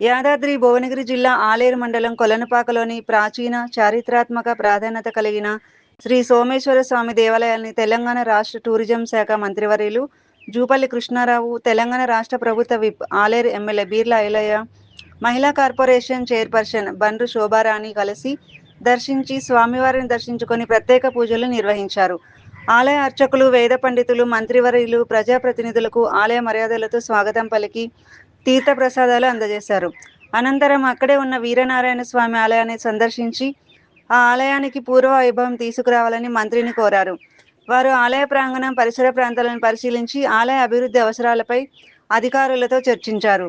యాదాద్రి భువనగిరి జిల్లా ఆలేరు మండలం కొలనుపాకలోని ప్రాచీన చారిత్రాత్మక ప్రాధాన్యత కలిగిన శ్రీ సోమేశ్వర స్వామి దేవాలయాన్ని తెలంగాణ రాష్ట్ర టూరిజం శాఖ మంత్రివర్యులు జూపల్లి కృష్ణారావు, తెలంగాణ రాష్ట్ర ప్రభుత్వ విప్ ఆలేరు ఎమ్మెల్యే బీర్ల ఐలయ్య, మహిళా కార్పొరేషన్ చైర్పర్సన్ బండ్రు శోభారాణి కలిసి దర్శించి స్వామివారిని దర్శించుకొని ప్రత్యేక పూజలు నిర్వహించారు. ఆలయ అర్చకులు, వేద పండితులు, మంత్రివర్యులు, ప్రజాప్రతినిధులకు ఆలయ మర్యాదలతో స్వాగతం పలికి తీర్థ ప్రసాదాలు అందజేశారు. అనంతరం అక్కడే ఉన్న వీరనారాయణ స్వామి ఆలయాన్ని సందర్శించి ఆ ఆలయానికి పూర్వ వైభవం తీసుకురావాలని మంత్రిని కోరారు. వారు ఆలయ ప్రాంగణం, పరిసర ప్రాంతాలను పరిశీలించి ఆలయ అభివృద్ధి అవసరాలపై అధికారులతో చర్చించారు.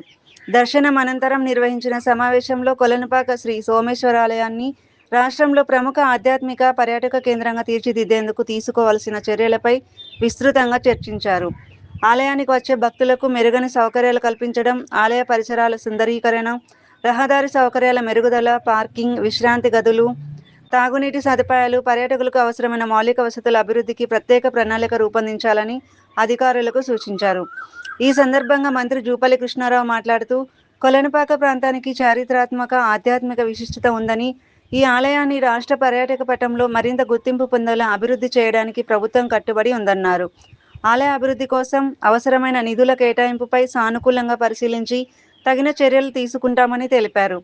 దర్శనం అనంతరం నిర్వహించిన సమావేశంలో కొలనుపాక శ్రీ సోమేశ్వరాలయాన్ని రాష్ట్రంలో ప్రముఖ ఆధ్యాత్మిక పర్యాటక కేంద్రంగా తీర్చిదిద్దేందుకు తీసుకోవాల్సిన చర్యలపై విస్తృతంగా చర్చించారు. ఆలయానికి వచ్చే భక్తులకు మెరుగైన సౌకర్యాలు కల్పించడం, ఆలయ పరిసరాల సుందరీకరణ, రహదారి సౌకర్యాల మెరుగుదల, పార్కింగ్, విశ్రాంతి గదులు, తాగునీటి సదుపాయాలు, పర్యాటకులకు అవసరమైన మౌలిక వసతుల అభివృద్ధికి ప్రత్యేక ప్రణాళిక రూపొందించాలని అధికారులకు సూచించారు. ఈ సందర్భంగా మంత్రి జూపల్లి కృష్ణారావు మాట్లాడుతూ, కొలనుపాక ప్రాంతానికి చారిత్రాత్మక, ఆధ్యాత్మిక విశిష్టత ఉందని, ఈ ఆలయాన్ని రాష్ట్ర పర్యాటక పటంలో మరింత గుర్తింపు పొందేలా అభివృద్ధి చేయడానికి ప్రభుత్వం కట్టుబడి ఉందన్నారు. ఆలయ అభివృద్ధి కోసం అవసరమైన నిధుల కేటాయింపుపై సానుకూలంగా పరిశీలించి తగిన చర్యలు తీసుకుంటామని తెలిపారు.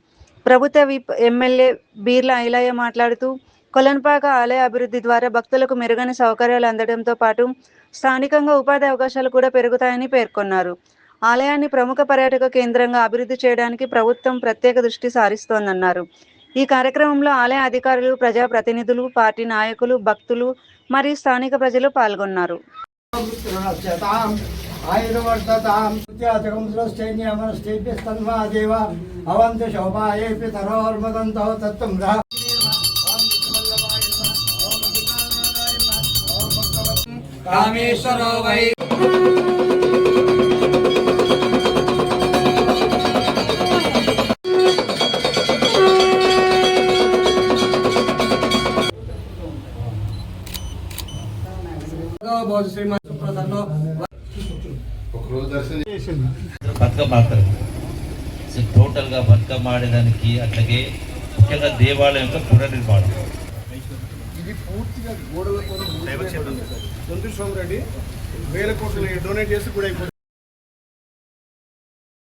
ప్రభుత్వ విప్ ఎమ్మెల్యే బీర్ల ఐలయ్య మాట్లాడుతూ, కొలనుపాక ఆలయ అభివృద్ధి ద్వారా భక్తులకు మెరుగైన సౌకర్యాలు అందడంతో పాటు స్థానికంగా ఉపాధి అవకాశాలు కూడా పెరుగుతాయని పేర్కొన్నారు. ఆలయాన్ని ప్రముఖ పర్యాటక కేంద్రంగా అభివృద్ధి చేయడానికి ప్రభుత్వం ప్రత్యేక దృష్టి సారిస్తోందన్నారు. ఈ కార్యక్రమంలో ఆలయ అధికారులు, ప్రజాప్రతినిధులు, పార్టీ నాయకులు, భక్తులు మరియు స్థానిక ప్రజలు పాల్గొన్నారు. కామేశ్వరో వై బతుకమ్మ ఆడతారు. టోటల్గా బతుకమ్మ ఆడేదానికి, అట్లాగే ముఖ్యంగా దేవాలయం యొక్క పునర్నిర్మాణం. ఇది పూర్తిగా గోడల సంతోష్ రెడ్డి 1000 కోట్లు డొనేట్ చేసి కూడా